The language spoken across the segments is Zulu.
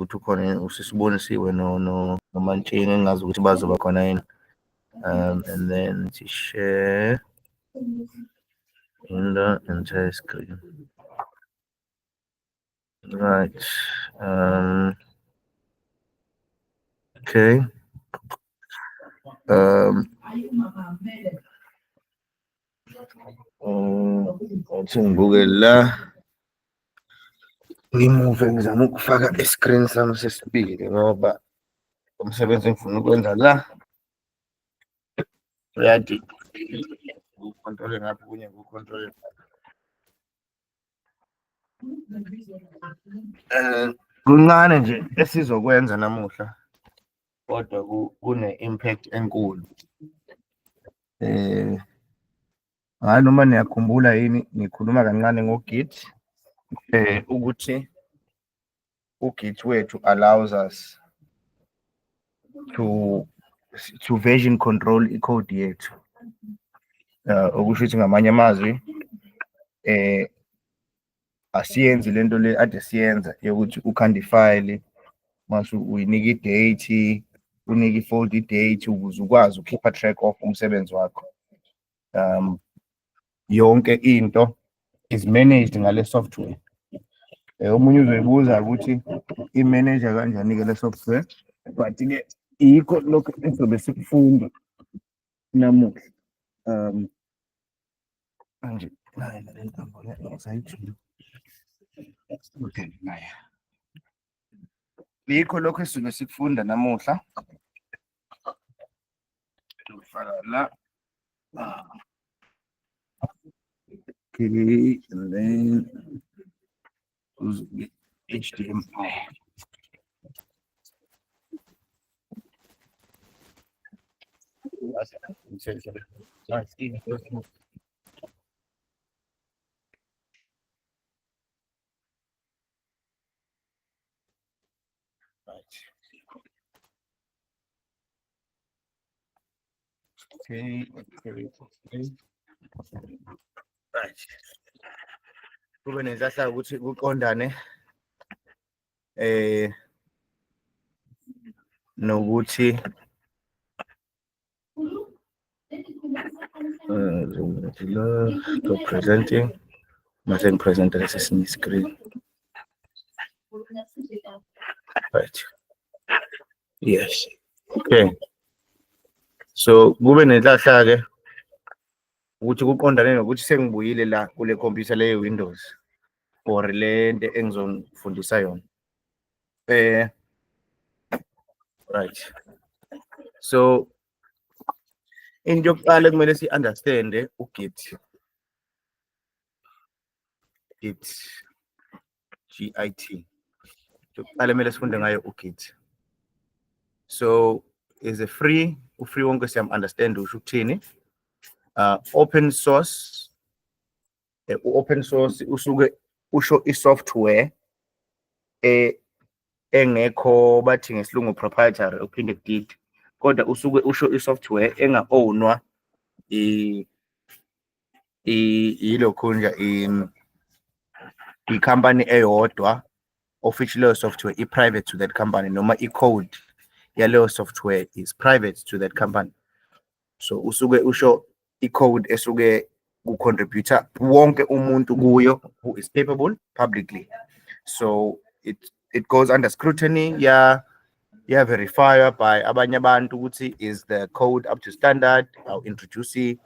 ukuthi ukhona usisibonisiwe nomantsheni engazi ukuthi bazoba khona yini. And then to share in the entire screen. Right. Okay. Let's Google la. Ngimove ngizama ukufaka i-screen sami sesibili ngoba umsebenzi engifuna ukwenza la yathi ukontrole ngapha kunye ukukontrole. Kuncane nje esizokwenza namuhla kodwa kune-impact enkulu. Hayi noma niyakhumbula yini ngikhuluma kancane ngo-Git ukuthi u-Git wethu allows us to version control i-code yethu. Okusho ukuthi ngamanye amazwi asiyenzi lento le ade siyenza yokuthi ukhanda ifayili mase uyinika i-date, unika i-folder i-date ukuze ukwazi ukukhipha track of umsebenzi wakho. Yonke into is managed ngale software. Omunye uzoyibuza ukuthi i-manager kanjani-ke le software, but-ke yikho lokho esizobe sikufunda namuhla. Manje yikho lokho esizobe sikufunda namuhla. Ngifaka la. Okay, and then HTML. Okay. Right. Kube nenhlahla ukuthi kuqondane nokuthi stop presenting mase ngipresenta lesinye screen. Right. Yes. Okay. So kube nenhlahla ke ukuthi kuqondane nokuthi sengibuyile la kule computer le Windows or le nto engizofundisa yona. Right. So into yokuqala kumele si-understande u-Git. Git. Yokuqala kumele sifunde ngayo u-Git. So is a free wonke siyam-understand usho ukuthini. Open source. Open source usuke usho i-software engekho bathi ngesilungu proprietary uphinde Git. Kodwa usuke usho i-software enga-ownwa ilokhunja i-company eyodwa of which leyo software i-private to that company noma i-code yaleyo software is private to that company. So usuke usho i-code esuke ku-contributor wonke umuntu kuyo who is capable publicly. So it goes under scrutiny, verify by abanye abantu ukuthi is the code up to standard. I'll introduce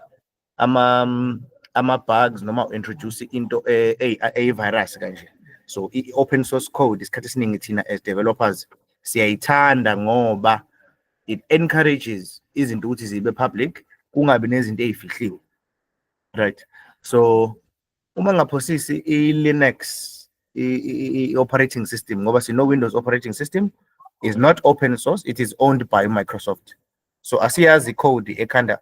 ama-bugs noma introduce into virus kanje. So open source code isikhathi esiningi thina as developers siyayithanda ngoba it encourages izinto ukuthi zibe public, kungabi nezinto ezifihliwe. Right. So uma ngaphosisi i-Linux operating system ngoba sino Windows operating system is not open source, it is owned by Microsoft. So asiyazi code ekhanda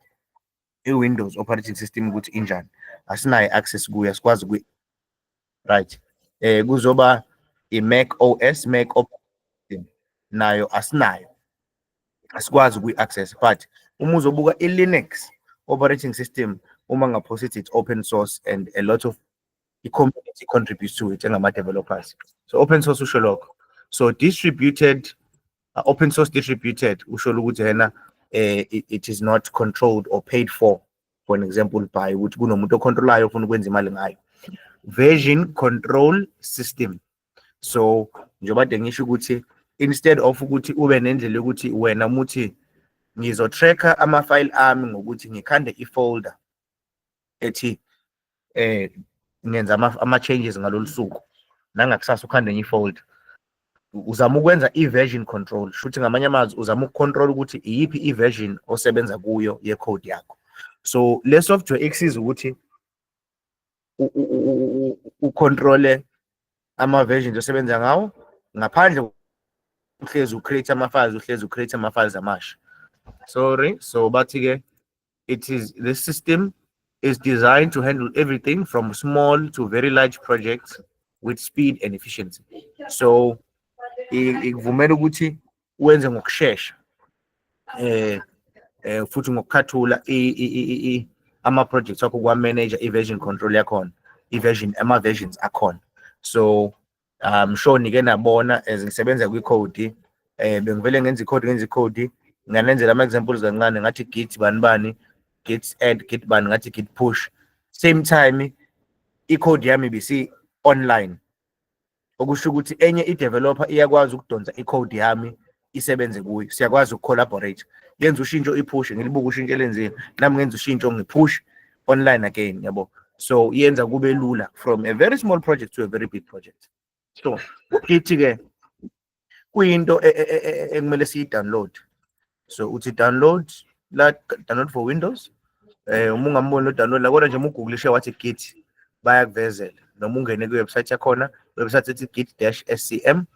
i-Windows operating system ukuthi injani, asinayo access kuyo, sikwazi ku right. Kuzoba i-Mac OS, Mac operating system nayo asinayo, asikwazi ku-access. But uma uzobuka i-Linux operating system, uma ngaphosisi it's open source and a lot of the community contributes to it ngama developers. So open source usho lokho. So distributed, open source distributed, usho ukuthi yena it is not controlled or paid for an example by ukuthi kunomuntu ocontrolayo ofuna ukwenza imali ngayo. Version control system. So njengoba kade ngisho ukuthi instead of ukuthi ube nendlela yokuthi wena muthi ngizo-tracker ama-file ami ngokuthi ngikhande i-folder ethi ngenza ama-changes ngalolu suku, nangakusasa ukhande enye i-folder, uzama ukwenza i-version control. Shuthi ngamanye amazwi uzama ukucontrol ukuthi iyiphi i-version osebenza kuyo ye-code yakho. So le software ikusiza ukuthi ucontrole ama-versions osebenza ngawo ngaphandle uhlezi ucreate ama-files amasha. Sorry, so bathi-ke the system is designed to handle everything from small to very large projects with speed and efficiency. So ikuvumela ukuthi wenze ngokushesha futhi ngokukhathula ama-projects wakho kwa-manager i-version control yakhona, ama-versions akhona. So I'm sure nike nabona as ngisebenza kwi-code, bengivele ngenza i-code nganenzela ama-examples kancane ngathi git bani git add, git bani ngathi git push. Same time i-code yami bisi online, okusho ukuthi enye i-developer iyakwazi ukudonsa i-code yami isebenze kuyo, siyakwazi ukucollaborate. Yenza ushintsho i-push, ngilibuka ushintsho elenzile, nami ngenza ushintsho ngi-push online again, yabo. So yenza kube lula from a very small project to a very big project. So ithi-ke kuyinto ekumele siyi-download. So uthi download for Windows. Uma ungamboni lo-download la, kodwa nje uma ugooglishe wathi git bayakuvezela, noma ungene kwi-website yakhona, website ethi git-scm.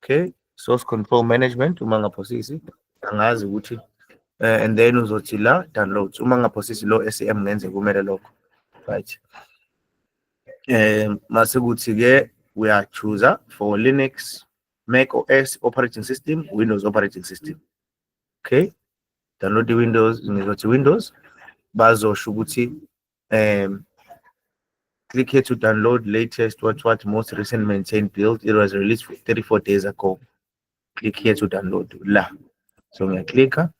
Okay, source control management. Uma ngaphosisi angazi ukuthi and then uzothi la downloads. Uma ngaphosisi lo scm ngenze kumele lokho, right? Mase kuthi-ke we are chooser for Linux, Mac OS operating system, Windows operating system. Okay, download the Windows, ngizothi Windows, bazosho ukuthi click here to download latest what most recent maintained build. It was released 34 days ago. Click here to download la. So ngiyaklicka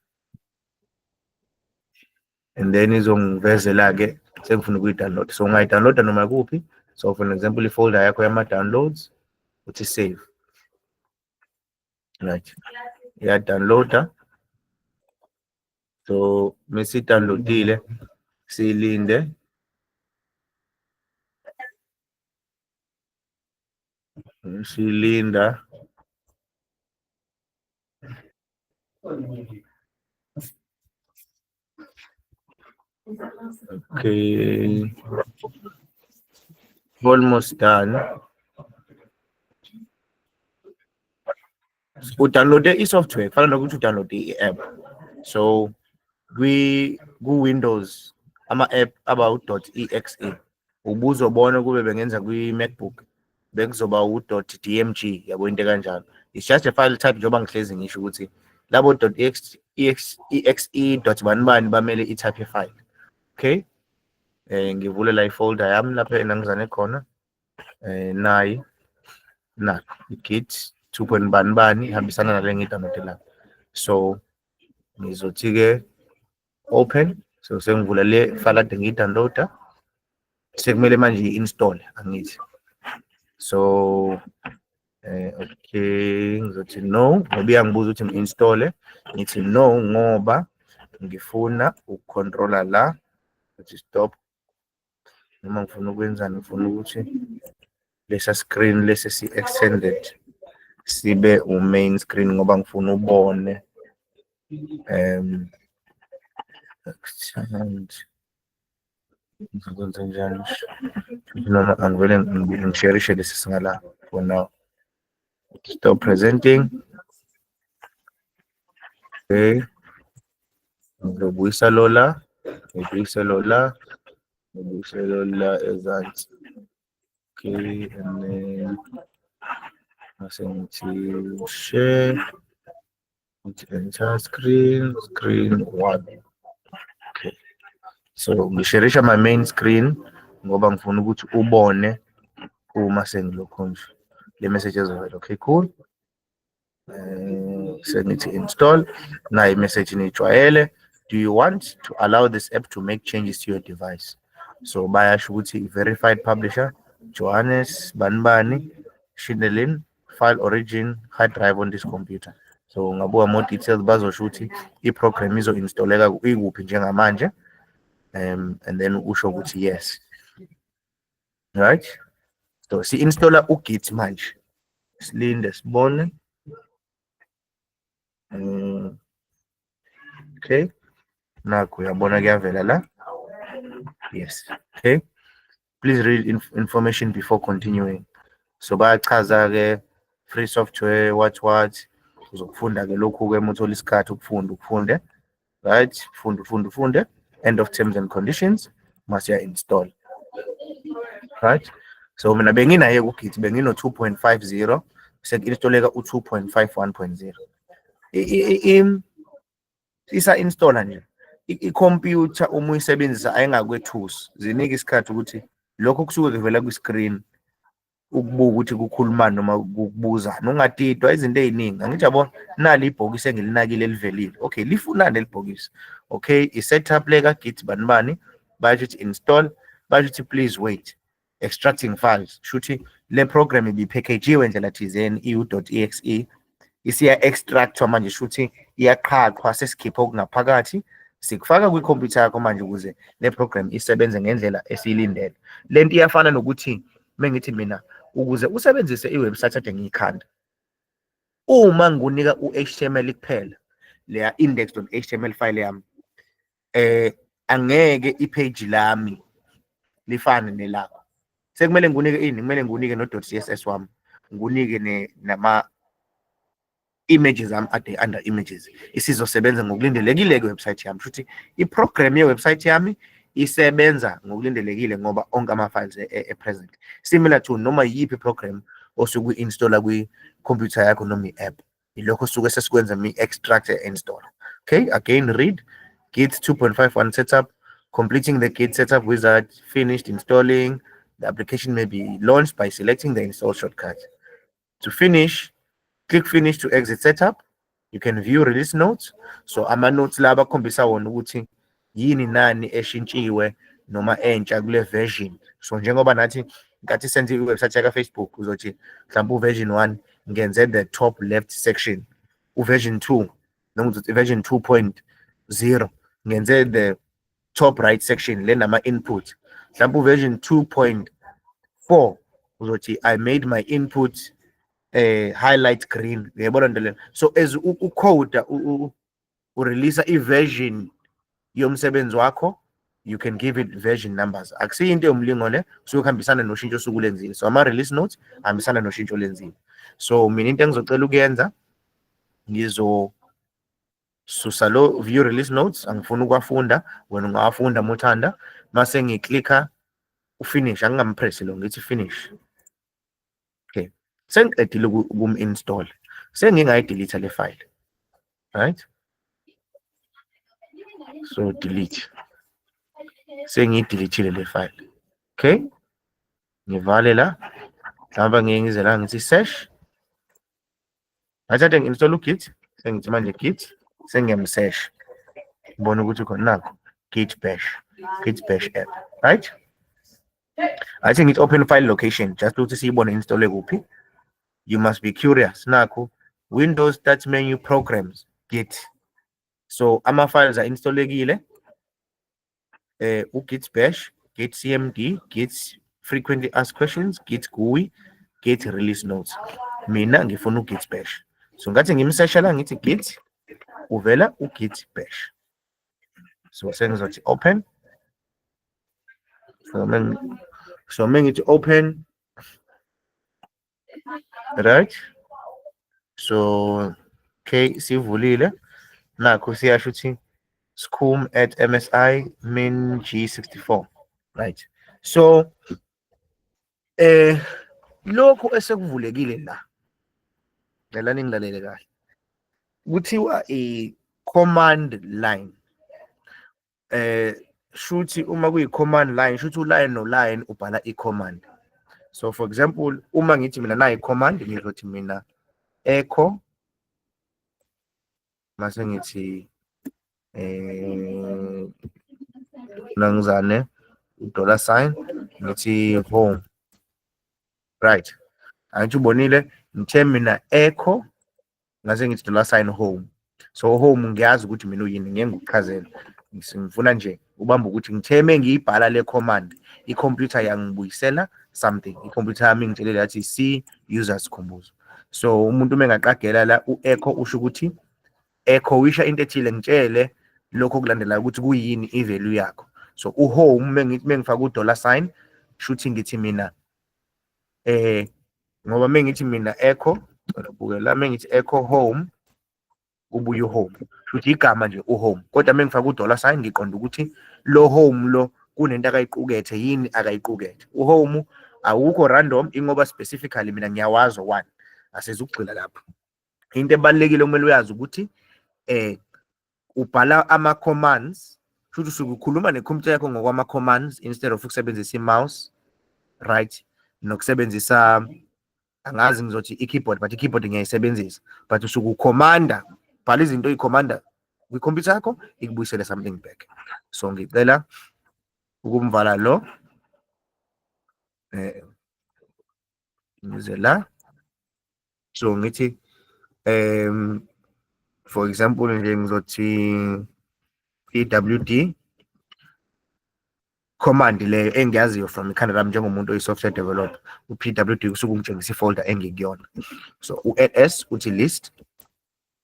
and then izongivezela-ke sengifuna ukuyi-download. So ungayi-downloada noma kuphi. So for example, i-folder yakho yama-downloads uthi save, right? Ya-downloada. So mase downloadile silinde silinda. Okay, almost done. Download i-software kufana nokuthi download i-app. So ku-Windows ama-app aba-.exe ubuzobona kube bengenza kwi-MacBook bekuzoba u.dmg, yabo into kanjalo. It's just a file type njengoba ngihlezi ngisho ukuthi labo .exe bani bamele i-type ye-file. Okay, ngivule la i-folder yami lapha enangizane khona, nayi git 2. bani ihambisana nale ngidownloade la. So ngizothi-ke open. So sengivula le file ade ngiyi-downloada, sekumele manje i-install angithi. So okay, ngizothi no, ngoba iyangibuza ukuthi ngi-installe, ngithi no ngoba ngifuna ukucontrola la, uthi stop. Noma ngifuna ukwenzani, ngifuna ukuthi lesa screen lesi si-extended sibe u-main screen ngoba ngifuna ubone ngizokwenza njani noma angivele ngisharishe lesi singala for now. Stop presenting. Okay, ngizobuyisa lola, ezansi. Okay, and then ngithi share, enter screen 1. Okay, so ngisharisha my main screen ngoba ngifuna ukuthi ubone uma sengilokho nje. le message ezovela. Okay, cool. Sengithi install. Na i-message nijwayele. Do you want to allow this app to make changes to your device? So bayasho ukuthi verified publisher, Johannes Banbani, Shindelin, file origin, hard drive on this computer. So ngabuka more details bazosho ukuthi i-program izo-installeka ikuphi njengamanje. And then usho ukuthi yes. Right? So si-installa uGit manje. Silinde sibone. Okay. Nakho uyabona kuyavela la. Yes. Okay. Please read information before continuing. So bayachaza ke free software what uzokufunda ke lokhu ke muthola isikhathi ufunde. Right? Funde. End of terms and conditions must you install. Right? So mina benginaye kuGit bengino 2.50 sekuinstalleka u2.51.0. Isa installer nje. I-computer uma uyisebenzisa ayingakwethusi zinika isikhathi ukuthi lokho kusuke kuvela kwi-screen ukubuka ukuthi kukhulumani noma ukubuzana ungadidwa izinto eziningi angithi yabona nali ibhokisi engilinakile livelile. Okay, lifunani elibhokisi. Okay, i-setup leka Git banibani bathi install bathi please wait extracting files shuthi le program ibipackagewe ndlela thizeni eu.exe isiya extractwa manje shuthi iyaqhaqhwa sesikhipha okungaphakathi sikufaka kwikhompyutha yakho manje ukuze le program isebenze ngendlela esiyilindele. Lento iyafana nokuthi mengithi mina ukuze usebenzise iwebsite ade ngiyikhanda uma ngunika u-HTML kuphela leya index.html file yami angeke ipage lami lifane nelakho. Sekumele ngunike ini kumele ngunike no.css wami ngunike nama images am ade under images isizosebenza ngokulindelekile kwewebsite yami futhi iprogram yewebsite yami isebenza ngokulindelekile ngoba onke ama-files present similar to noma yiphi program osuke uyi-installa kwi-computer yakho noma i-app ilokho suke sesikwenza mi-extract install. Okay, again read Git 2.51 setup, completing the Git setup wizard, finished installing. The application may be launched by selecting the install shortcut. To finish, click finish to exit setup. You can view release notes. So ama notes la bakhombisa wona ukuthi yini nani eshintshiwe noma entsha kule version. So njengoba nathi ngathi senze iwebsite yaka Facebook uzothi mhlawumbe version 1 ngenze the top left section. Version 2 noma uzothi version 2.0 ngenze the top right section le nama input. Mhlawumbe version 2.4 uzothi I made my input highlight green. So as ucode urelease i-version yomsebenzi wakho you can give it version numbers. Akusiyo into yomlingo le sukuhambisana noshintsho osukulenzile. So ama release notes hambisana noshintsho olenzile. So mina into engizocela ukuyenza susa lo view release notes angifuna ukwafunda wena ungawafunda mothanda mase ngiclicka ufinish angingampress lo ngithi finish. Okay, sengiqedile ukum-install sengingayidelete le file. Right, so delete sengiyidelethile le file. Okay, ngivale la mhlawumbe ngize la ngithi search ngathi ngi-install uGit sengithi manje Git sengiyamsearch ngibona ukuthi khona nakho Git bash app. Right, I think it's open file location just to see when install kuphi. You must be curious. Nakho Windows start menu programs Git. So ama files are installekile uGit bash, Git cmd, Git frequently asked questions, Git GUI, Git release notes. Mina ngifuna uGit bash. So ngathi ngimsearch la ngithi Git uvela uGit bash. So sengizothi open. So mengithi open. Right, so okay sivulile nakho siyasho ukuthi scum at msi min g64. Right, so lokho esekuvulekile la lalani ngilalele kahle kuthiwa i-command line. Shuthi uma kuyi-command line shuthi uline no line ubhala i-command. So for example, uma ngithi mina nayi command ngizothi mina echo mase ngithi nangizane $, ngithi home, right? Angithi ubonile ngithe mina echo ngase ngithi $home. So home ngiyazi ukuthi mina uyini, ngeke ngikuchazele, ngifuna nje ubamba ukuthi ngithe mengiyibhala le command ikhompyutha yangibuyisela something, ikhompyutha yami ingitshelele yathi C user sikhumbuzo. So umuntu mengaqagela la u-echo usho ukuthi echo wisha into ethile, ngitshele lokho okulandelayo ukuthi kuyini i-value yakho. So uhome mengifaka u$, shuthi ngithi mina ngoba mengithi mina echo, buke la mengithi echo home ubuye uhome, shuthi igama nje uhome, kodwa mengifaka u$, ngiqonda ukuthi lo home lo kunento akayiqukethe yini akayiqukethe. Uhome awukho random, ingoba specifically mina ngiyawazi one, asezugxila lapho. Into ebalulekile okumele uyazi ukuthi ubhala ama-commands, shuthi usuke ukhuluma nekhompyutha yakho ngokwama-commands instead of ukusebenzisa i-mouse, right? Nokusebenzisa, angazi ngizothi i-keyboard, but i-keyboard ngiyayisebenzisa, but usuke ukhomanda, bhala izinto oyikhomanda kwikhompyutha yakho ikubuyisele something back. So ngicela ukumvala lo, ngize la, so ngithi for example nje ngizothi pwd command leyo engiyaziyo from ikhanda lami njengomuntu oyi-software developer, u-pwd kusuke ungitshengisa ifolder engikuyona. So u-ls uthi list,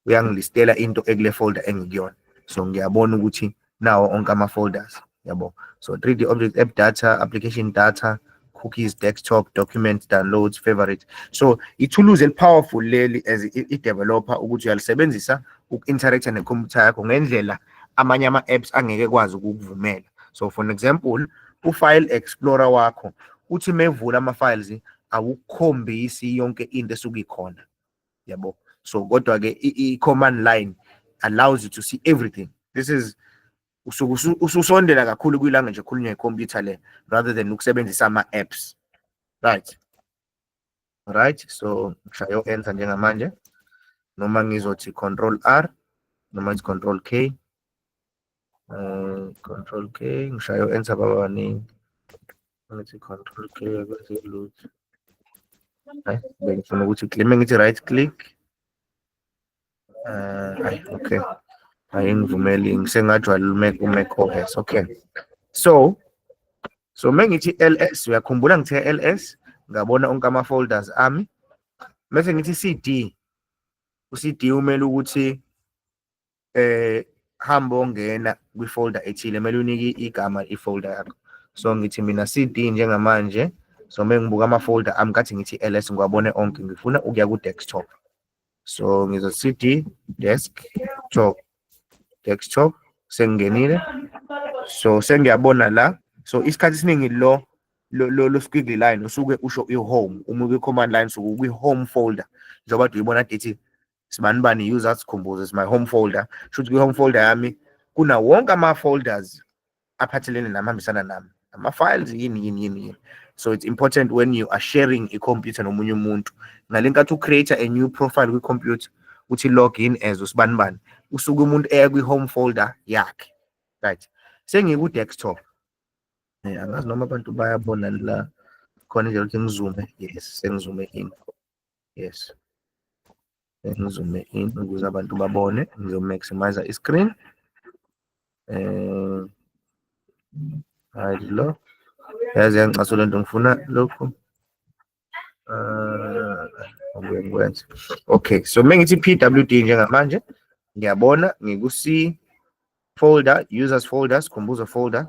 uyangilistela into ekule folder engikuyona, so ngiyabona ukuthi nawo onke ama-folders, yabo. So 3D object, app data, application data, cookies, desktop, documents, downloads, favorite. So ithuluzi eli-powerful leli as i-developer ukuthi uyalisebenzisa uku-interact nekhompyutha yakho ngendlela amanye ama-apps angeke kwazi ukukuvumela. So for an example, u-file explorer wakho uthi mevula ama-files awukhombisi yonke into esuke ikhona, yabo. So kodwa ke i-command line allows you to see everything. This is ususondela kakhulu kwi-language ekhulunywa ikhompyutha le, rather than ukusebenzisa ama-apps, right? Right, so ngishayo enter njengamanje, noma ngizothi control R noma ithi control K, control K, ngishayo enter baba baningi, ngithi control K akwenze lutho. Bengifuna ukuthi ngithi right click, okay, ayingivumeli, ngisengajwayele uMac OS. Okay, so mengithi ls, uyakhumbula ngithe ls ngabona onke ama-folders ami, bese ngithi cd, u-cd umele ukuthi hamba ongena kwi-folder ethile, kumele unike igama ifolder yakho. So ngithi mina cd njengamanje, so mengibuka ama-folder ami kathi ngithi ls ngiwabone onke, ngifuna ukuya ku-desktop. So ngizothi cd desktop, sengingenile. So sengiyabona la, so isikhathi esiningi lo squiggly line usuke usho i-home, uma kwi-command line usuke kwi-home folder, njengoba uyibona dithi sibanibani user sikhumbuzo, is my home folder. Shuthi kwi-home folder yami kuna wonke ama-folders aphathelene nami, hambisana nami, ama-files yini. So it's important when you are sharing i-computer nomunye umuntu, ngale nkathi u-create a new profile kwi-computer, uthi log in as usibanibani, usuke umuntu eya kwi-home folder yakhe, right? Sengiku-desktop, angazi noma abantu bayabona la, khona nje ukuthi ngizume, yes, sengizume in, yes, ngizume in ukuze abantu babone. Ngizo-maximize i-screen, hayi lo, yazi yangicasa lento, ngifuna lokhu, ngikwenza. Okay, so mengithi pwd njengamanje, ngiyabona ngiku-C folder, users folders, khumbuzo folder,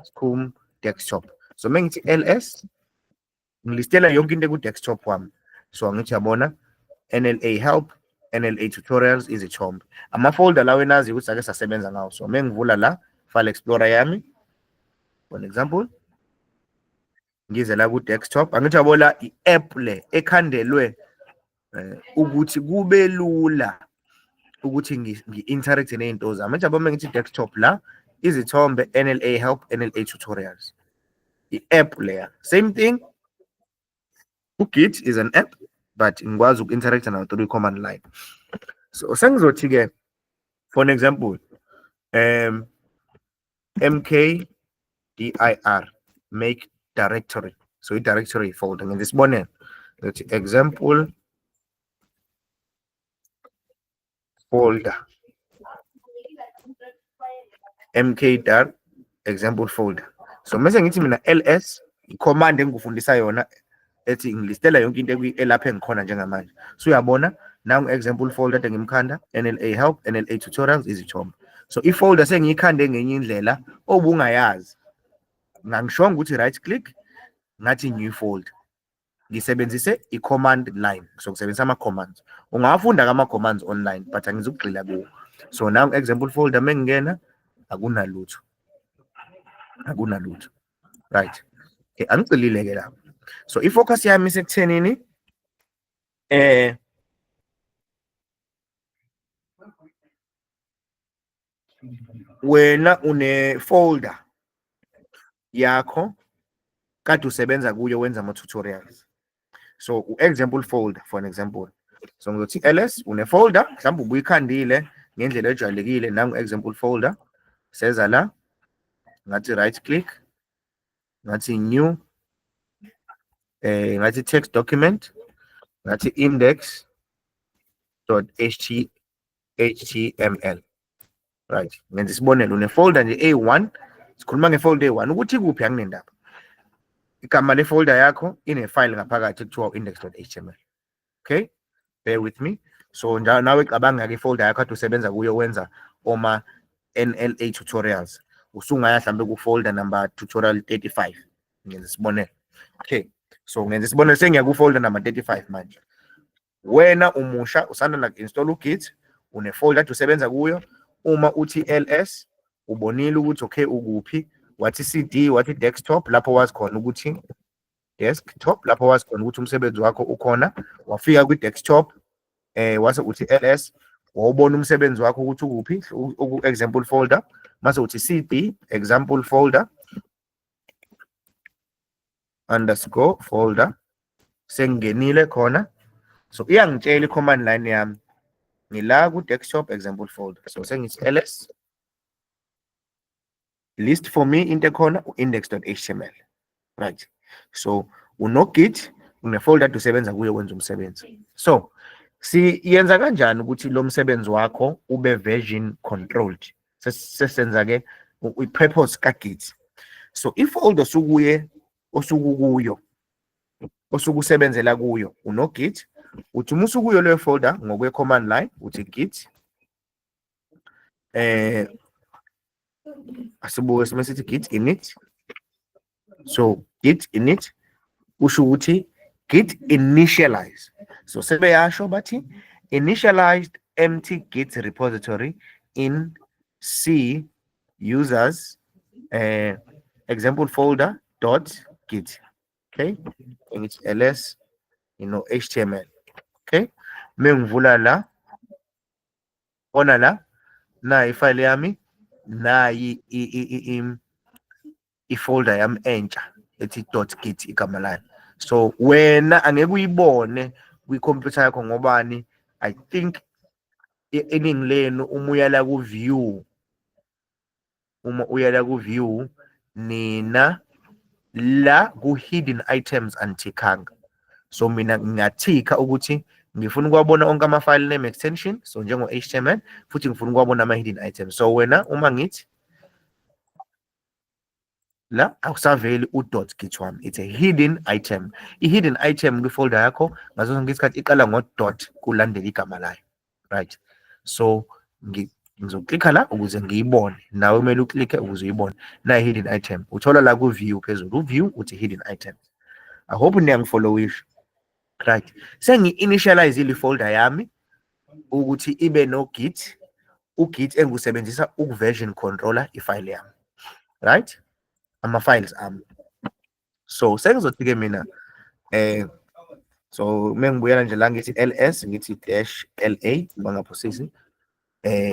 desktop. So mengithi ls, ngilistela yonke into ku-desktop wami. So ngithi yabona, NLA help, NLA tutorials, izithombe, ama-folder lawo enazi ukuthi ake sasebenza ngawo. So mengivula la file explorer yami, for example, ngize la ku-desktop, angithi yabona i-app le ekhandelwe ukuthi kube lula ukuthi ngi-interact ney'nto zami. Angithi yabona mengithi desktop la, izithombe, NLA help, NLA tutorials, i-app leya, same thing. uGit is an app, but ngikwazi uku-interact nawo through command line. So sengizothi-ke, for an example, mkdir make directory. So i-directory folder ngenza isibonelo, let's example folder, mkdir example folder. So mase ngithi mina ls i-command engikufundisa yona ethi ngilistela yonke into elapha engikhona njengamanje. So uyabona nangu example folder kade ngimkhanda NLA help, NLA tutorials, izithombe. So i-folder sengiyikhande ngenye indlela obungayazi. Ngangishonga ukuthi right click ngathi new folder. Ngisebenzise i-command line. So ngisebenzisa ama-commands. Ungawafunda kama-commands online, but angizukugxila kuwo. So nangu example folder mengingena akunalutho. Akunalutho. Right. Okay, angicilile-ke lapho. So i-focus yami isekuthenini wena une folder yakho kade usebenza kuyo wenza ama-tutorials. So example folder for an example. So ngizothi ls une folder mhlawumbe ubuyikhandile ngendlela ejwayelekile nangu example folder. Seza la ngathi right click ngathi new ngathi text document ngathi index.html. Right, ngenza isibonelo une folder nje A1, sikhuluma ngefolder A1 ukuthi kuphi anginendaba. Igama le folder yakho ine file ngaphakathi ekuthiwa index.html. Okay, bear with me. So njalo nawe cabanga ke folder yakho kade usebenza kuyo wenza oma NLA tutorials, usungaya mhlambe ku folder number tutorial 35 ngenza isibonelo. Okay, so ngenza isibonelo sengiya ku folder number 35 manje. Wena umusha usanda na install uGit, une folder kade usebenza kuyo. Uma uthi ls ubonile ukuthi okay ukuphi, wathi cd, wathi desktop, lapho wazi khona ukuthi desktop, lapho wazi khona ukuthi umsebenzi wakho ukhona. Wafika kwi desktop wase uthi ls, wawubona umsebenzi wakho ukuthi ukuphi ku example folder, mase uthi cd example folder underscore folder, sengingenile khona. So iyangitshela i-command line yami ngila ku desktop example folder. So sengithi ls list for me into khona index.html. Right, so unoGit une folder usebenza kuyo wenza umsebenzi. So siyenza kanjani ukuthi lo msebenzi wakho ube version controlled? Sesenza ke i-purpose kaGit. So i-folder osukukuyo osukusebenzela kuyo unoGit, uthi uma usukuyo leyo folder ngokwe command line uthi git asibuke simesithi git init. So git init usho ukuthi git initialize. So sebeyasho bathi initialized empty git repository in C users example folder dot git. Okay, and it's ls HTML. Okay, mengivula la ona la na ifile yami na i-folder yami entsha ethi .git igama layo. So wena angeke uyibone kwi-computer yakho ngobani, I think eningi lenu uma uyala ku-view nina la ku-hidden items antikhanga. So mina ngingathika ukuthi ngifuna ukuwabona onke ama-file name extension, so njengo-HTML, futhi ngifuna ukuwabona ama-hidden items. So wena uma ngithi la akusaveli u.git wami, it's a hidden item. I-hidden item kwi-folder yakho ngaso sonke isikhathi iqala ngo-dot kulandela igama layo. Right, so ngizoklikha la ukuze ngiyibone, nawe kumele uklikhe ukuze uyibone. Na hidden item uthola la ku-view phezulu, u-view uthi hidden items. I hope niyangifollowisha. Right, sengi-initialize i-folder yami ukuthi ibe no-git, uGit engusebenzisa uku-version controller ifile yami. Right, ama-files ami. So sengizothi-ke mina so mengibuyela nje la ngithi ls ngithi -la bangaphosisi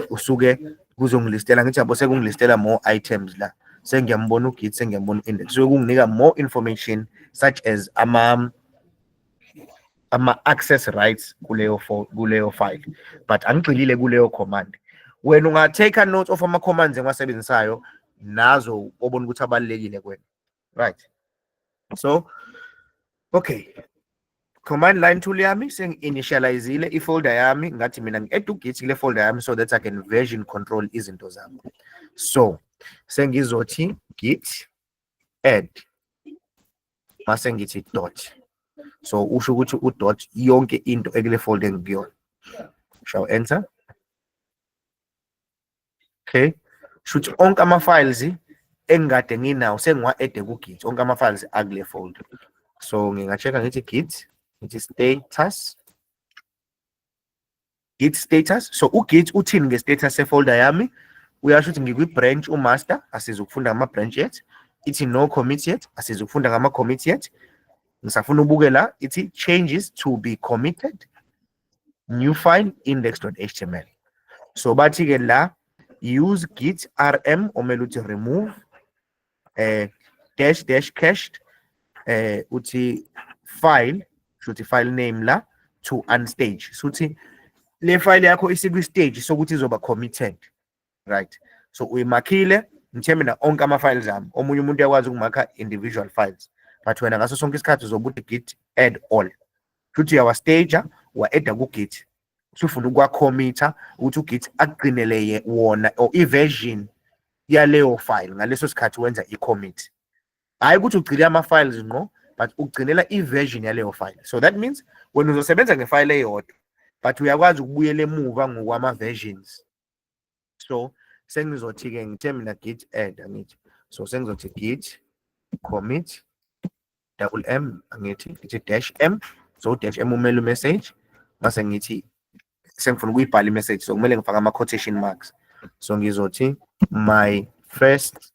usuke kuzongilistela, ngithi yabo sekungilistela more items la, sengiyambona uGit, sengiyambona index, so kunginika more information such as ama-access rights kuleyo file, but angigxilile kuleyo command. Wena unga-take note of ama-commands engiwasebenzisayo nazo obona ukuthi abalulekile kuwena, right? So okay, command line tool yami sengi-initializile ifolder yami, ngathi mina ngi-add u-git kule folder yami so that I can version control izinto zami. So sengizothi git add mase ngithi dot. So usho ukuthi u-dot yonke into ekule folder engikuyona. Shall enter. Okay, shuthi onke ama-files engikade nginawo sengiwa-add ku-git, onke ama-files akule folder. So ngingachecka ngithi git, ngithi status, git status. So u-git uthini nge-status sefolder yami? Uyasho ukuthi ngikwi-branch umaster, asizukufunda ngama-branch yet. Ithi no commit yet, asizukufunda ngama-commit yet. Ngisafuna ubuke la, ithi changes to be committed, new file index.html. So bathi-ke la, use git rm omele uthi remove dash cached uthi file, shuthi file name la to unstage. Suthi le file yakho isikwi-stage sokuthi izoba committed, right? So uyimakhile, ngithe mina onke ama-files ami. Omunye umuntu uyakwazi ukumakha individual files, but wena ngaso sonke isikhathi uzobe uthi git add all. Shuthi uyawa-stager, wa-adda ku-git. Usufuna ukwa-committer ukuthi u-git akugcinele wona or i-version yaleyo file ngaleso sikhathi wenza i-commit. Hayi ukuthi ugcine ama-files ngqo, but ugcinela i-version yaleyo file. So that means wena uzosebenza ngefile eyodwa, but uyakwazi ukubuyela emuva ngokwama-versions. So sengizothi-ke ngithe mina git add angithi. So sengizothi git commit double m ngithi dash m. So dash m umele u-message mase ngithi sengifuna ukuyibhala i-message, so kumele ngifake ama-quotation marks. So ngizothi my first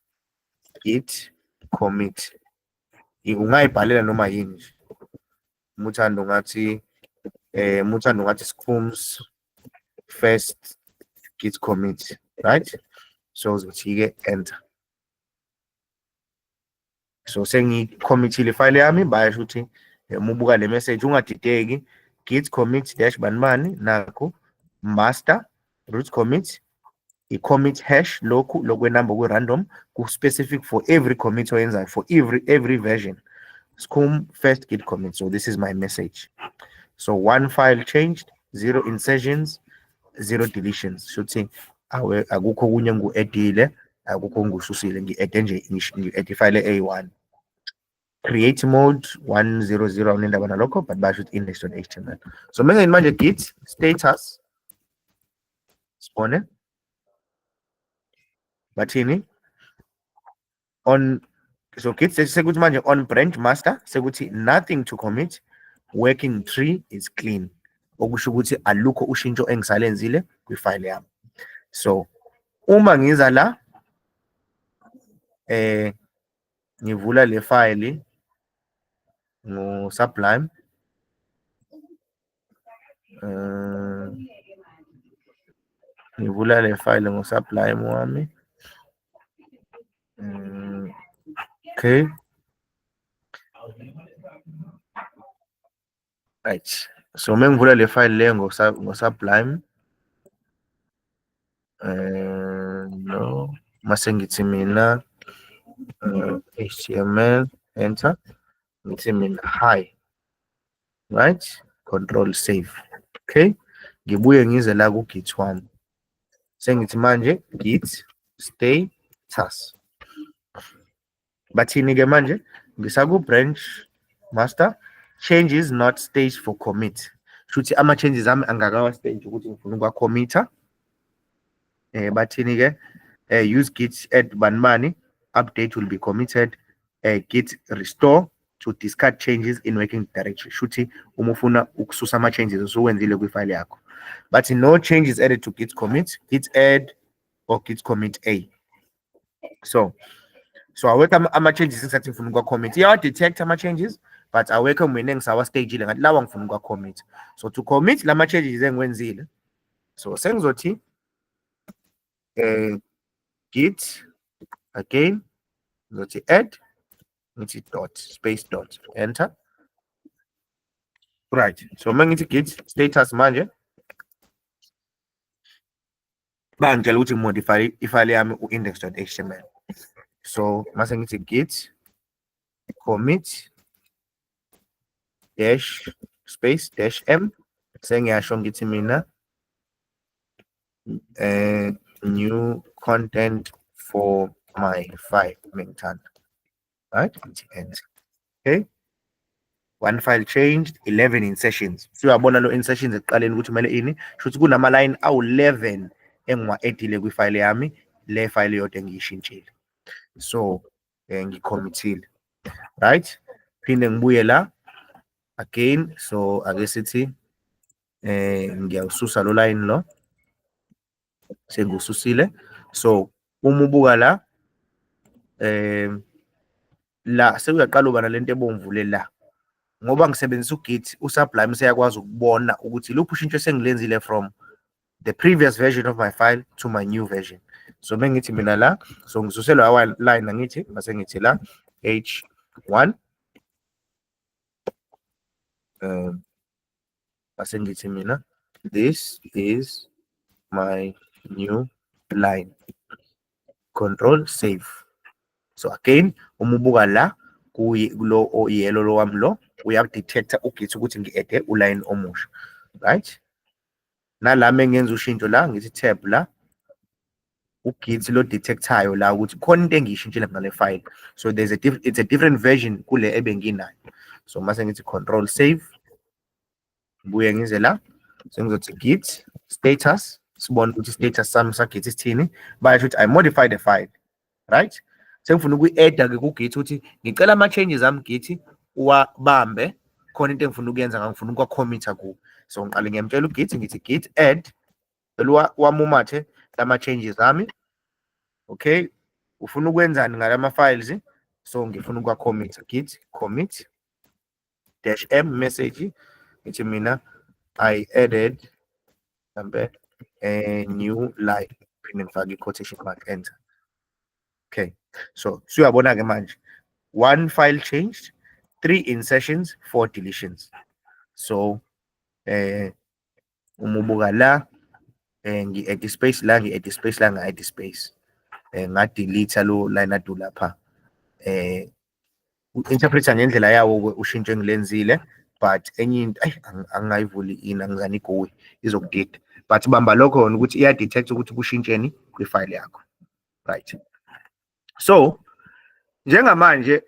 git commit. Ungayibhalela noma yini nje. Muthando ngathi Scrum's first git commit, right? So uzothi-ke enter. So sengi-committile file yami, bayasho ukuthi mubuka le message ungadideki, git commit dash banibani nakho master root commit i-commit hash lokhu lokwenamba kwi-random ku-specific for every commit oyenzayo, for every version. Scrum first git commit. So this is my message. So one file changed, 0 insertions, 0 deletions. Should say akukho kunye ngu-edile, akukho ngususile, ngi-ede nje ngi-ede file A1. Create mode 100 unendaba nalokho, but basho index.html. So manje git status spawn bathini on. So git sekuthi manje on branch master sekuthi nothing to commit, working tree is clean, okusho ukuthi alukho ushintsho engisalenzile kwifile yami. So uma ngiza la ngivula le file ngo-Sublime, ngivula le file ngo-Sublime wami. Okay, right. So mengivula le file le ngo-Sublime, no mase ngithi mina HTML enter, ngithi mina hi, right, control save. Okay, ngibuye ngize la ku-git wami, sengithi manje git status. Bathini-ke manje ngisaku branch master changes not staged for commit. Shuthi ama-changes ami angakawa stage ukuthi ngifuna ukwa-committer. Bathini-ke use git add banibani, update will be committed, git restore to discard changes in working directory. Shuthi uma ufuna ukususa ama-changes osuwenzile kwifile yakho. But no changes added to git commit, git add or git commit A. So awekho ama-changes engisathi ngifuna ukwa-commit. Iyawa-detect ama-changes, but awekho mina engisawa-stagile ngathi lawa ngifuna ukwa-commit. So to commit lama-changes engiwenzile, so sengizothi git again, ngizothi add, ngithi dot space dot enter. Right, so mangithi git status manje bangitshela ukuthi modify ifile yami u-index.html. So mase ngithi git commit dash space dash m sengiyasho ngithi mina new content for my file mengithanda, right? Okay, one file changed, 11 insertions. Siyabona lo insertions ekuqaleni ukuthi kumele ini shothi kunama line awu11 engiwa-edile kwifile yami, le file yodwa engiyishintshile. So ngicommithile, right? Phinde ngibuye la again, so ake sithi ngiyawususa lo line lo, sengiwususile. So uma ubuka la la sekuyaqala uba nalento ebomvu le la, ngoba ngisebenzisa uGit, uSublime seyakwazi ukubona ukuthi luphi ushintsho sengilenzile from the previous version of my file to my new version. So bengithi mina la, so ngisuselwa line angithi mase ngithi la h1 mase ngithi mina this is my new line, control save. So again uma ubuka la kulo oyelo lo wami lo uyakudetecta uGit ukuthi ngi-ede uline omusha, right? Nala mengenza ushintsho la ngithi tab la uGit lo detectayo la ukuthi khona into engiyishintshile ngale file. So there's it's a different version kule ebenginayo. So mase ngithi control save, ngibuye ngize la sengizothi git status, sibone ukuthi status sami saGit isithini, bayasho ukuthi I modified the file, right? Sengifuna ukuyi-add ke kuGit ukuthi ngicela ama changes ami Git uwabambe, khona into engifuna ukuyenza ngangifuna ukwa-commit ku. So ngiqale ngiyamtshela uGit ngithi git add wamumathe lama changes ami. Okay, ufuna ukwenzani ngalama files? So ngifuna ukwa-commit, git commit dash m message ngithi mina I added a new line, phinde ngifake i-quotation mark, enter. Okay, so siyabona ke manje 1 file changed, 3 insertions, 4 deletions. So uma ubuka la ngi-add space la, ngi-add space la, ngi-add space ngadelete lo line adu lapha. U-interpreter ngendlela yawo ushintsho engilenzile, but enye into angingayivuli ini, angizani igoli izokudida, but bamba lokho khona ukuthi iya-detect ukuthi kushintsheni kwifile yakho, right? So njengamanje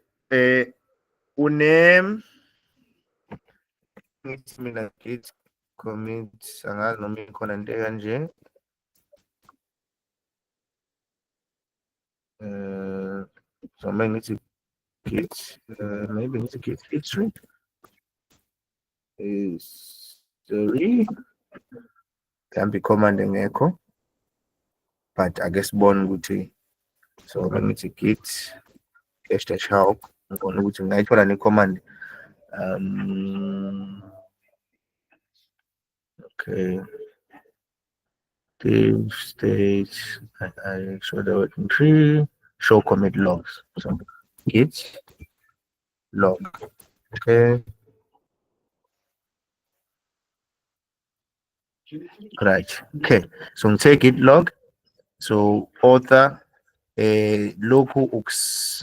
ngithi mina git commit, angazi noma ikhona into kanje, so mengithi git maybe ngithi git history mhlawumbe command engekho, but ake sibone ukuthi, so mengithi git dash help ngibona ukuthi ngingayithola ne-command. Okay, div state, I show the working tree, show commit logs. So git log. Okay, right. Okay, so ngithe git log, so author lokhu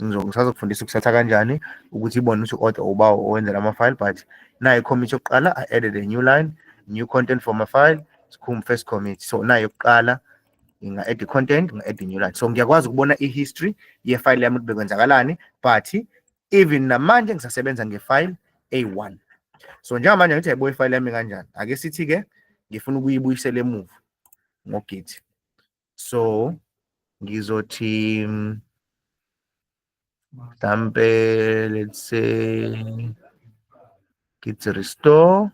ngisazokufundisa ukusatha kanjani ukuthi ibone ukuthi author uba owenzela ama-file, but nayo commit yokuqala, I added a new line, new content for my file, first commit. So nayo yokuqala nginga-add i-content, nginga-add i-new line. So ngiyakwazi ukubona i-history yefile yami ukuthi bekwenzakalani, but even namanje ngisasebenza ngefile A1. So njengamanje ngithi ayibuye ifile yami kanjani, ake sithi-ke ngifuna ukuyibuyisela emuva ngoGit. So ngizothi mhlambe let's say git restore,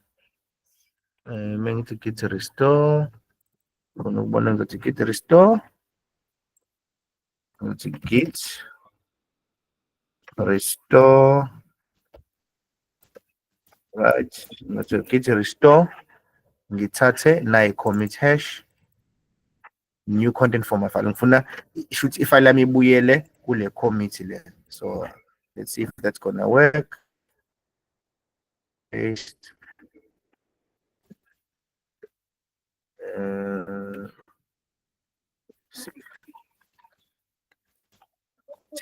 mengithi git restore, khona ukubona ngizothi git restore, ngizothi git restore, right, ngizothi git restore, ngithathe nayi commit hash new content for my file, ngifuna shoot ifile yami ibuyele kule commit le. So let's see if that's gonna work. Paste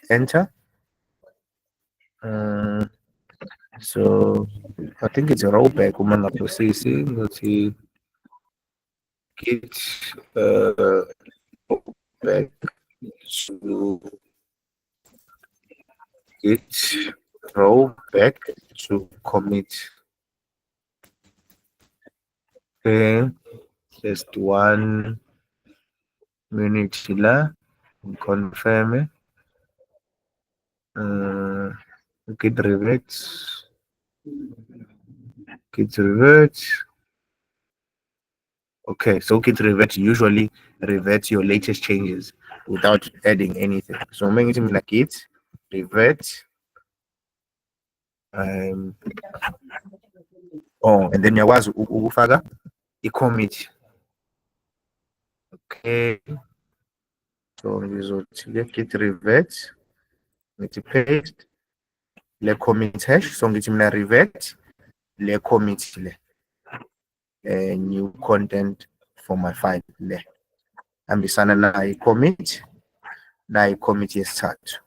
enter. So I think it's a rollback uma ngaphosisi ukuthi git back to git rollback to commit. Okay, just 1 minute la confirm it. Git revert, git revert. Okay, so git revert usually reverts your latest changes without adding anything. So I'm making it like git revert. And then uyakwazi ukufaka i-commit. Okay, so ngizothi git revert, ngithi paste le commit hash, so ngithi mina revert le commit le new content for my file le hambisana nayo i-commit nayo i-commit yesithathu.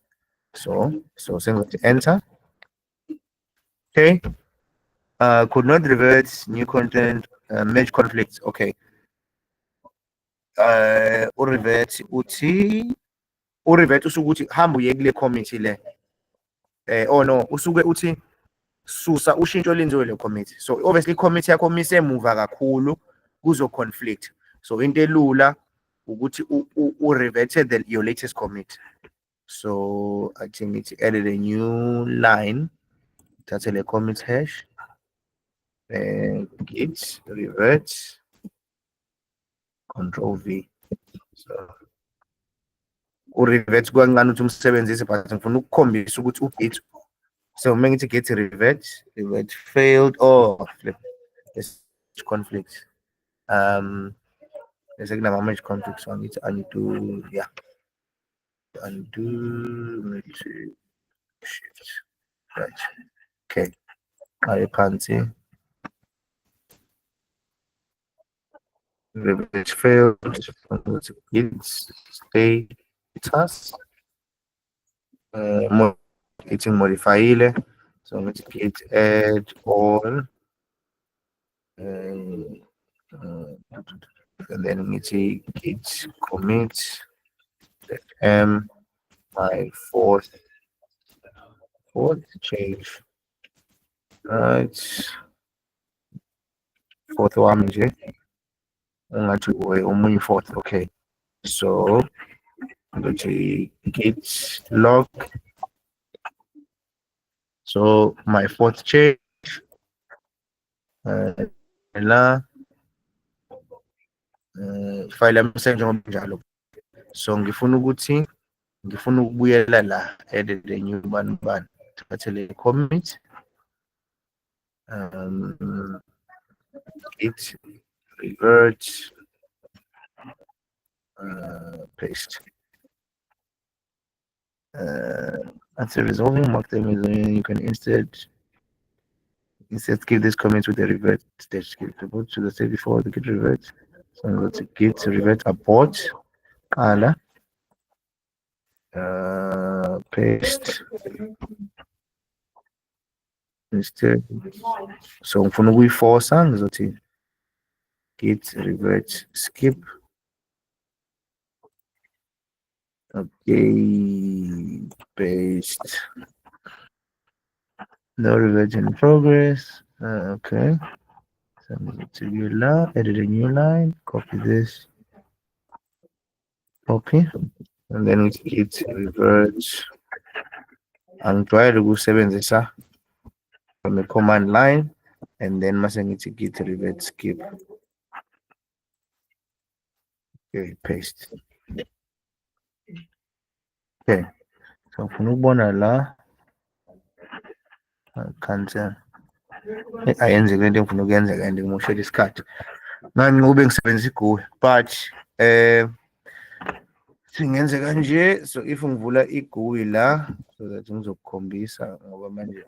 So sengithi enter. Okay, could not revert new content, merge conflicts. Okay, urevert uthi urevert usuke uthi hamba uye kule commit le oh no, usuke uthi susa ushintsho lenziwe le commit. So obviously commit yakho mise emuva kakhulu kuzo conflict. So into elula ukuthi u-reverted your latest commit. So I think it's added a new line. That's a commit hash. Git revert Control V. So u-revert kwancane ukuthi umsebenzise, but ngifuna ukukhombisa ukuthi u-git. So make it git revert failed. Oh, flip. It's conflict. There's a merge conflict, so I need to undo. Yeah, undo. Shift. Right. Okay. I can't see. Revert failed. Git status. It's in modify. So let's git add all. And then we take git commit my fourth change, right? Fourth one, only fourth. Okay, so I'm going to git log. So my fourth change, file yami njalo. So ngifuna ukuthi ngifuna ukubuyela la, added a new button, thathe le commit, git revert, paste. After resolving, mark them as you can instead give this comment with the revert stage. Report to the state before the git revert. So I'm going to git revert abort, paste instead. So ngifuna ukuyiforsa ngizothi git revert skip. Okay, paste. No revert in progress. Okay. So I'm going to you now, edit a new line, copy this, copy, and then we git revert. And try to go 7 from the command line, and then must need to git revert skip. Okay, paste. Okay, so for la cancel. Ayenze le nto engifuna ukuyenzeka and ngimoshela isikhathi. Ngani ngube ngisebenzisa iGUI, but singenze kanje. So if ngivula iGUI la, so that ngizokukhombisa ngoba manje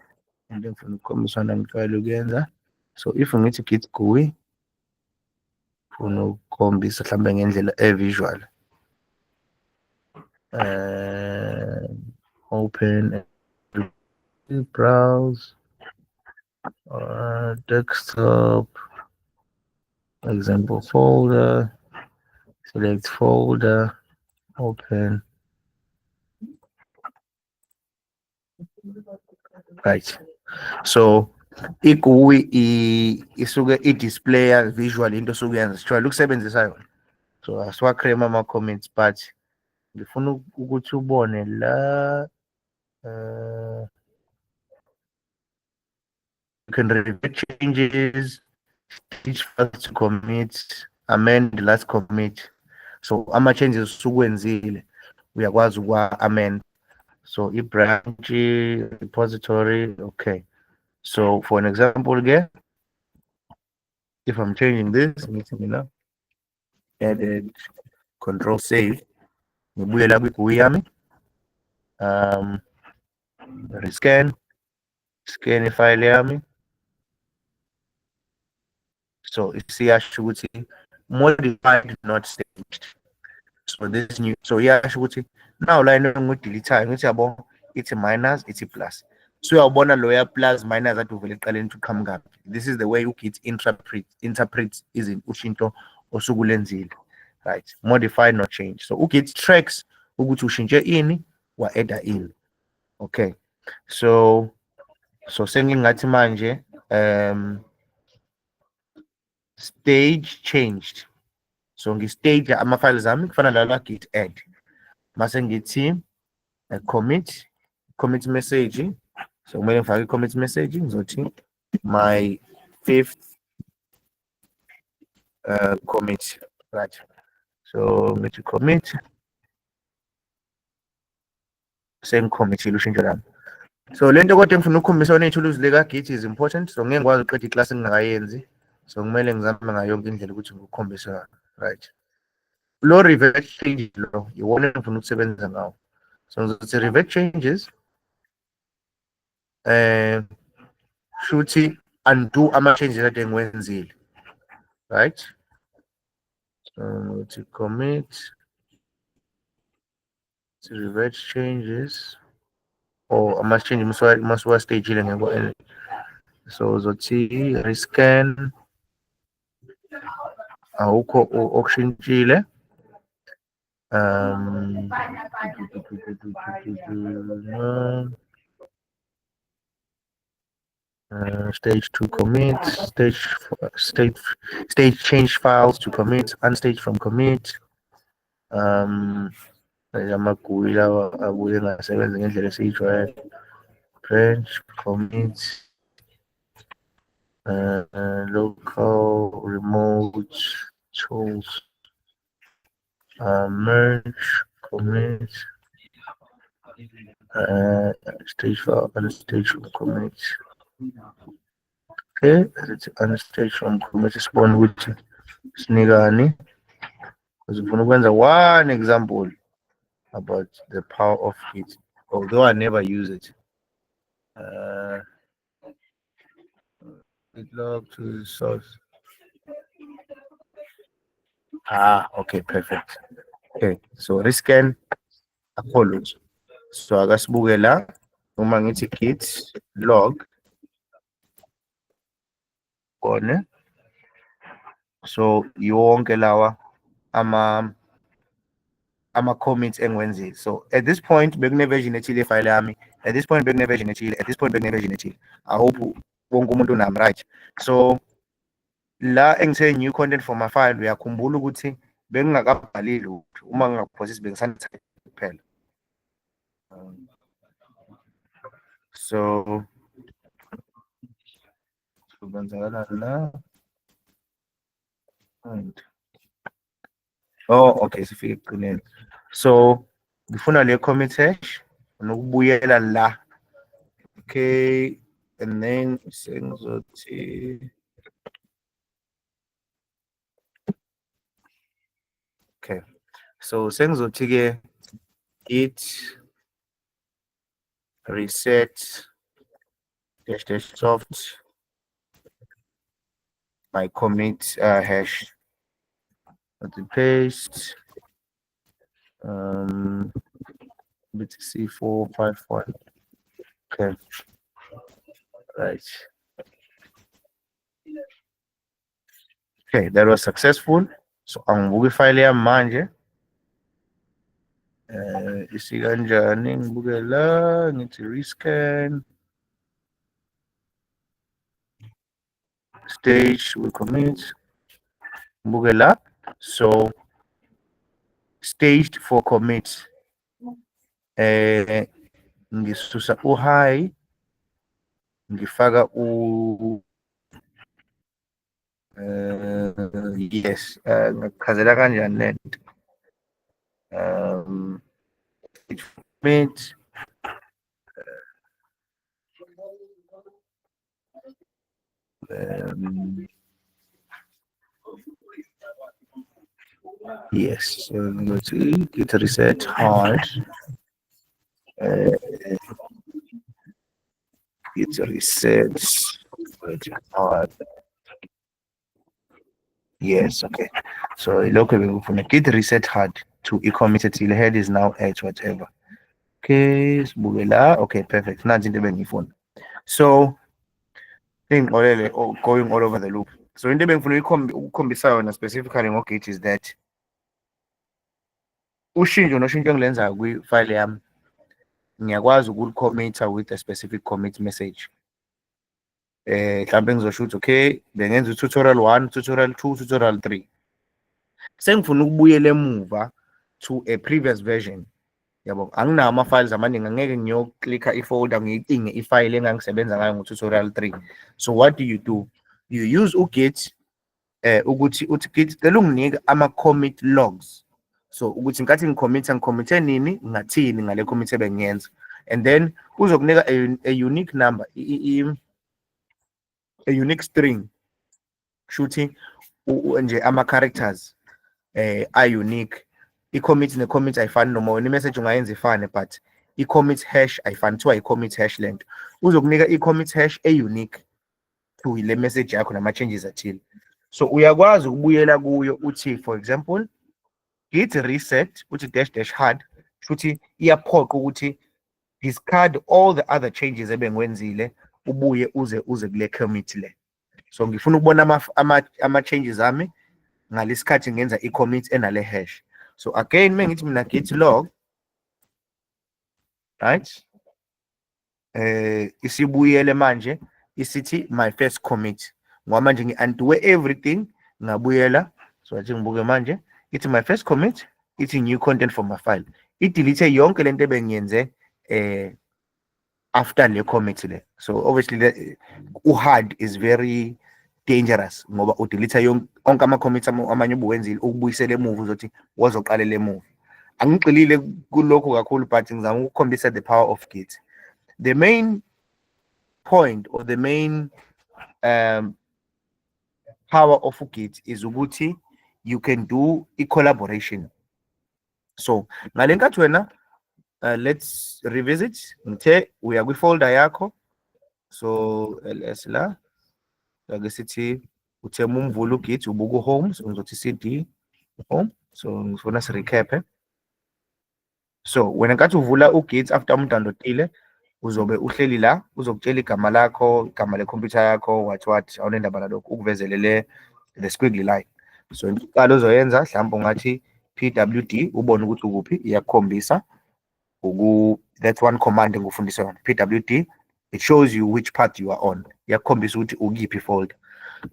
into engifuna ukukhombisa ngijwayele ukuyenza. So if ngithi git GUI, ngifuna ukukhombisa mhlambe ngendlela evisual. open and browse desktop example folder, select folder, open. Right. So iGUI isuke i-display visual into osuke yenza sijwayele ukusebenzisa yona. So asiwacream ama-comments but ngifuna ukuthi ubone la you can revert changes, each files to commit, amend last commit. So ama-changes usukwenzile uyakwazi ukwa-amend. So i-branch, repository, okay. So for an example again, if I'm changing this, edit, control save, ngibuyela kwi-GUI yami, rescan, scan ifile yami. So isiyasho ukuthi modified, not staged. So this new, so iyasho ukuthi now la into engideletayo ngithi yabo ithi minus, ithi plus. So uyawubona loya plus minus ade uvele eqaleni to qhamuka. This is the way uGit interprets ushintsho osukulenzile. Right, modify, not change. So uGit tracks ukuthi ushintshe ini wa-edda ini. Okay, so sengingathi manje stage changed. So ngistage ama-files ami kufana la git add. Mase ngithi commit message. So kumele ngifake i-commit message ngizothi my 5th commit, right? So ngithi commit, sengicommithile ushintsho lami. So lento kodwa engifuna ukukhombisa yona ithuluzi lika-Git is important. So ngeke ngikwazi uqeda iclass engingakayenzi. So kumele ngizame ngayo yonke indlela ukuthi ngikukhombise yona, right? Lo revert change lo iwona engifuna ukusebenza ngawo. So ngizothi revert changes shuthi undo ama-changes ade engiwenzile, right? So to commit, to revert changes, or ama-change masuwa stage ile ngekho. So uzothi rescan awukho okushintshile. Stage to commit, stage change files to commit, unstage from commit. Amagui lawa abuye engasebenzi ngendlela esiyijwayele. Branch, commit, local, remote, tools, merge, commit, stage file, unstage from commit. Okay, it's unstage from commit spawn ukuthi sinikani. Because if we one example about the power of Git, although I never use it. Git log to the source. Okay, perfect. Okay, so rescan follows. So akasibuke la uma ngithi git log kone. So yonke lawa ama-comments engwenzile. So at this point bekune version ethile file yami, at this point bekune version ethile, at this point bekune version ethile. I hope wonke umuntu unami, right? So la engithe new content for my file uyakhumbula ukuthi bengingakabhali lutho uma ngingakuphosisi bengisanithatha kuphela. So kwenzakalani la? Oh, okay, sifike ekugcineni. So ngifuna le commit hash nokubuyela la. Okay, and then sengizothi okay. So sengizothi ke git reset dash soft my commit hash. Let me paste. C451. Okay, right. Okay, that was successful. So angibuka ifile yami manje. Isikanjani ngibuke la ngithi rescan stage we commit ngibuke la. So staged for commit ngisusa high ngifaka yes ngachazela kanjani lento commit yes, so let's see, git reset hard. Git reset hard. Yes, okay. So local we git reset hard to e-committed till head is now at whatever. Okay, okay, perfect. Now phone. So thing going all over the loop. So into bengifuna ukukhombisa yona specifically ngogate is that ushintsho noshintsho engilenzayo kwi-file yami ngiyakwazi ukuli-commit-a with a specific commit message. Mhlambe ngizosho ukuthi okay, bengenza tutorial 1, tutorial 2, tutorial 3. Sengifuna ukubuyela emuva to a previous version. Yabo, anginawo ama-files amaningi, angeke ngiyoklikha i-folder ngiyidinge i-file engangisebenza ngayo ngo-tutorial 3. So what do? You use ugit ukuthi uthi git cela unginike ama-commit logs. So ukuthi nkathi ngikhomithe nini ngathini ngale commit ebengiyenza, and then uzokunika a unique number, a unique string, shooting nje ama-characters are-unique. I-commit ne-commit ayifani noma i-message ungayenza ifane, but i-commit hash ayifani, kuthiwa i-commit hash lento. Uzokunika i-commit hash e-unique to le message yakho nama-changes athile. So uyakwazi ukubuyela kuyo uthi, for example, git reset uthi -- hard, futhi iyaphoqa ukuthi discard all the other changes ebengiwenzile ubuye uze kule commit le. So ngifuna ukubona ama-changes ami ngalesikhathi ngenza i-commit enale hash. So again mengithi mina git log, right, isibuyele manje isithi my first commit, ngoba manje ngi-undo everything ngabuyela. So athi ngibuke manje ithi my first commit, ithi new content for my file, i-delete yonke lento ebengiyenze after le commit le. So obviously hard is very dangerous ngoba udelete onke ama-commits amanye ubuwenzile ukubuyisela emuva uzothi wazoqalela emuva. Angigxilile kulokho kakhulu, but ngizama ukukhombisa the power of Git. The main point or the main power of Git is ukuthi you can do collaboration. So ngale nkathi wena let's revisit, ngithe uya kwi-folder yakho, so ls la ake sithi uthema umvula ugit ubuka home, so ngizothi cd home. So ngifuna si-recap. So wena nkathi uvula ugit after umdownloadile uzobe uhleli la, uzokutshela igama lakho, igama le-computer yakho, what awunendaba nalokho, ukuvezelele the squiggly line. So inqala ozoyenza mhlawumbe ungathi pwd ubone ukuthi ukuphi, iyakukhombisa that's one command engufundisa yona, pwd. It shows you which part you are on, iyakukhombisa ukuthi ukuphi folder.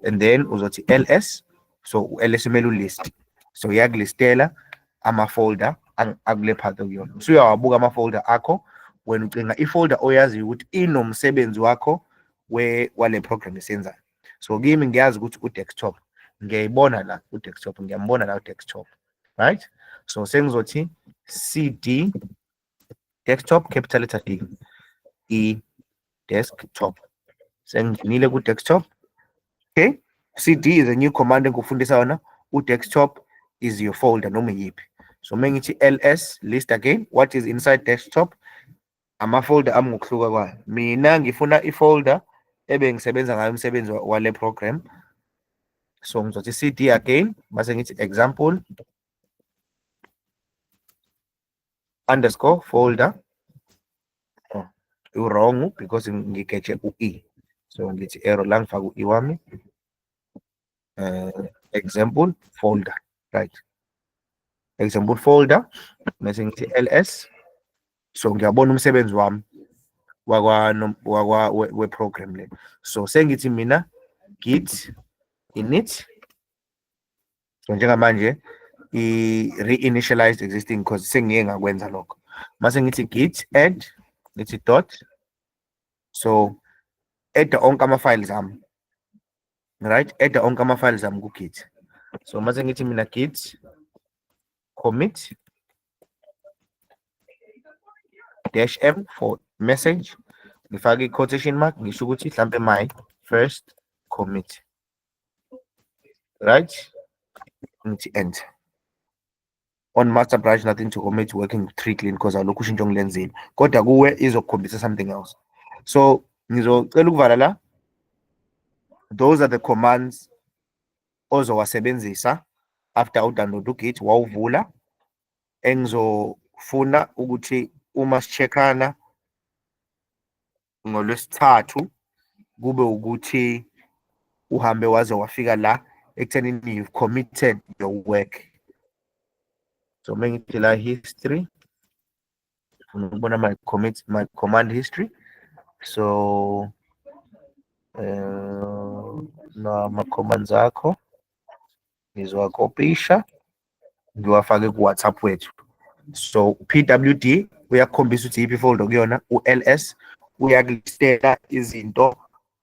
And then uzothi ls, so ls imele ulist, so iyakulistela ama-folder akule part okuyona. So uyawabuka ama-folder akho wena ucinga i-folder oyaziyo ukuthi inomsebenzi wakho wale program esenzayo. So kimi ngiyazi ukuthi u-desktop, ngiyayibona la u-desktop, ngiyambona la u-desktop, right? So sengizothi cd desktop, capital letter D, desktop. Sengingenile ku-desktop. Okay, cd is a new command engufundisa yona. U-desktop is your folder noma yiphi. So mengithi ls list again what is inside desktop, ama-folder ami ngokuhluka kwayo. Mina ngifuna i-folder ebengisebenza ngayo umsebenzi wale program. So ngizothi cd again, base ngithi example underscore folder. Oh, wrong because ngiketshe u-e. So ngithi arrow la ngifaka u-e wami. Example folder, right? Example folder, mase ngithi ls. So ngiyabona umsebenzi wami we-program le. So sengithi mina git init. So njengamanje i-reinitialized existing because sengiye ngakwenza lokho. Mase ngithi git add, ngithi dot. So add onke ama-files ami, right? Add onke ama-files ami ku-git. So mase ngithi mina git commit -m for message, ngifake i-quotation mark, ngisho ukuthi mhlampe my first commit, right? Ngithi enter. On master branch, nothing to commit, working 3 clean because alokhu ushintsho ngilenzile, kodwa kuwe izokukhombisa something else. So ngizocela ukuvala la. Those are the commands ozowasebenzisa after udownload ugit wawuvula. Engizofuna ukuthi uma sicheckana ngolwesithathu kube ukuthi uhambe waze wafika la ekuthenini you've committed your work. So mengithi la history, ngibona my command history. So na ma-commands akho ngizowakopisha ngiwafake ku-WhatsApp wethu. So pwd uyakukhombisa ukuthi yiphi ifolder kuyona, u-ls uyakulistela izinto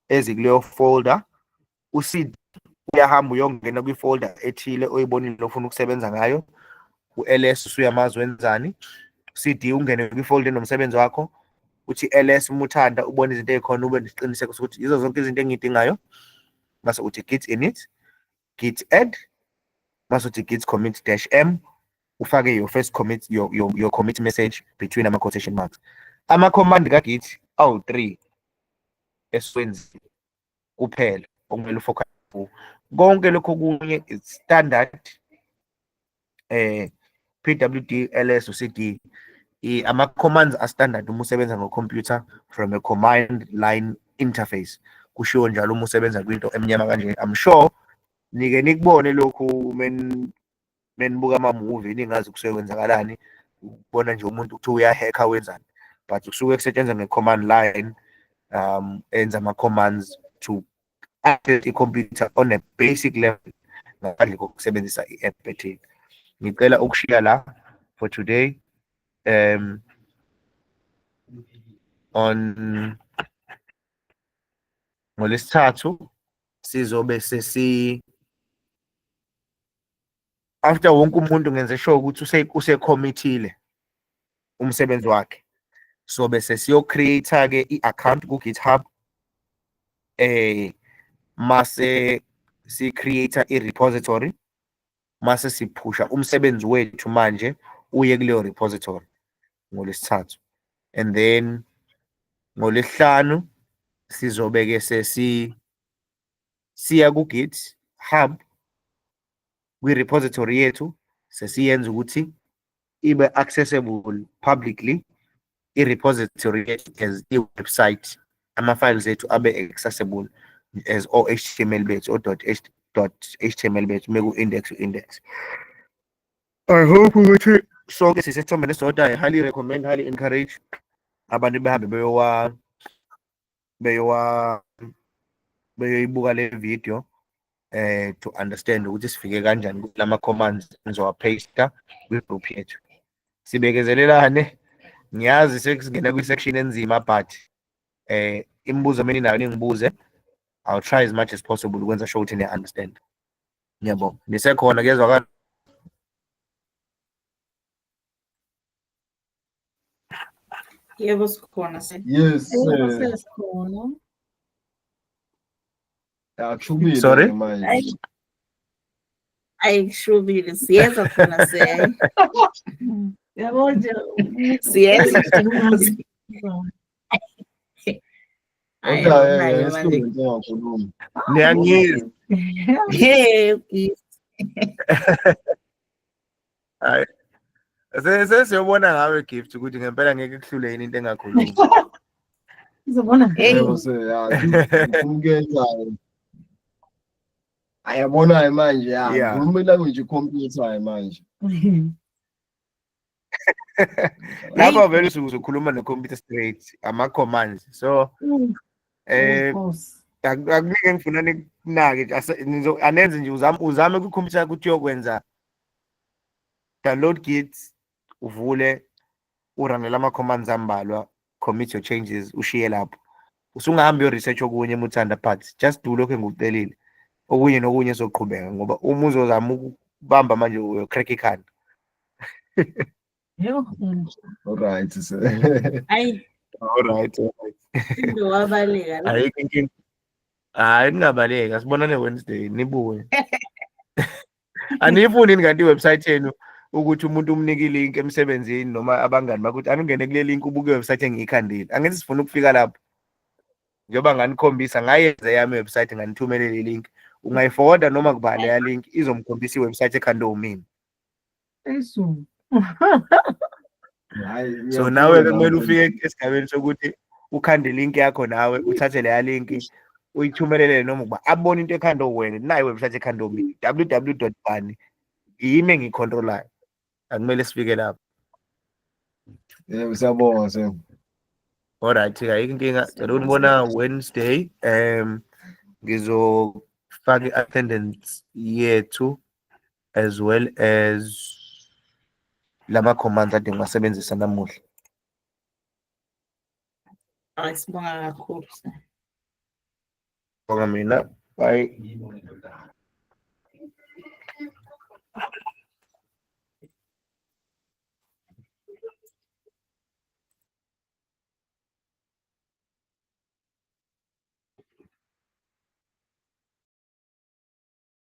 ezikuleyo folder, u-cd uyahamba uyongena kwi-folder ethile oyibonile ofuna ukusebenza ngayo, u-ls usuyamazi wenzani, cd ungene kwi-folder enomsebenzi wakho, uthi ls uma uthanda ubone izinto ezikhona ube nesiqiniseko sokuthi yizo zonke izinto engiyidingayo, mase uthi git init, git add, mase uthi git commit -m, ufake your first commit, your commit message between ama-quotation marks. Ama-command ka-git awu-3 esiwenzi kuphela okumele ufocus kuwo. Konke lokho kunye is standard pwd, ls, u-cd ama-commands a-standard uma usebenza ngocomputer from a command line interface. Kushiwo njalo uma usebenza kwinto emnyama kanje. I'm sure nike nikubone lokhu menibuka ama-movie ningazi kusuke kwenzakalani, ubona nje umuntu ukuthi uyahacka wenzani, but kusuke kusetshenzwa nge-command line enza ama-commands to access i-computer on a basic level ngaphandle kokusebenzisa i-app ethile. Ngicela ukushiya la for today. On ngolesithathu sizobe after wonke umuntu ngenze sure ukuthi usekhomithile umsebenzi wakhe, so bese siyo-create-ke i-account ku-GitHub. Mase si-create i-repository, mase siphusha umsebenzi wethu manje uye kuleyo repository ngolesithathu, and then ngolesihlanu sizobe-ke siya ku-GitHub kwi-repository yethu, sesiyenza ukuthi ibe accessible publicly. I-repository yethu as i-website, ama-files ethu abe accessible as o-HTML bethu, o.html bethu meku-index u-index. I hope ukuthi sonke sisethombe esodwa. I highly recommend, highly encourage abantu behambe beyoyibuka le video to understand ukuthi sifike kanjani kulama commands ngizowapaste kwi-group yethu. Sibekezelelane, ngiyazi sekusingena kwi-section enzima, but imibuzo mina nayo ningibuze, I'll try as much as possible ukwenza sure ukuthi niya-understand. Ngiyabonga. Nisekhona kuyezwakala? Yebo sikhona sir. Yes, Sir sikhona. akushubile Sorry? manje. Ayikushubile siyeza khona sir. Yabo nje siyeza khona. Ngiyangizwa. Hey, Sesiyobona ngawe gift ukuthi ngempela ngeke kuhlule yini into engakhulumi. Uzobona. Hey. Kumkezayo. Ayabona manje ya. Yeah. Ngikhuluma language computer manje. Lapha vele usukhuluma ne-computer straight, ama-commands. So akunike ngifuna nikunake anenze nje uzame kwikhompyutha ukuthi uyokwenza download git, uvule uranele ama-commands ambalwa, commit your changes, ushiye lapho. Usungahambi yo-research okunye uma uthanda but just do lokho engikucelile. Okunye nokunye soqhubeka ngoba uma uzozama ukubamba manje uyocrack ikhanda. Yebo. Alright sir. Hayi, Alright. into wabaleka la. Ayikho inkinga. Hayi ningabaleka sibonane Wednesday nibuye. Anifuni kanti iwebsite yenu ukuthi umuntu umnike ilink emsebenzini noma abangani bakuthi aningene kule link ubuke iwebsite engiyikhandile. Angithi sifuna ukufika lapho. Njoba nganikhombisa ngayenza yami iwebsite nganithumele le link. Ungayiforwarda noma kubale ya link izomkhombisa iwebsite ekhanda umini. Eso. So nawe kumele ufike esigabeni sokuthi ukhande link yakho nawe uthathe leya link uyithumelele noma kuba abone into ekhanda wena nayo website ekhanda umini www.bani yimi engicontrolayo. Akumele sifike lapho. Yebo siyabonga sir. Alright, ayikho inkinga. Ngicela ukubona Wednesday ngizofaka i-attendance yethu as well as lama commands ade ngiwasebenzisa namuhla. Hayi, sibonga kakhulu. Bonga mina. Bye.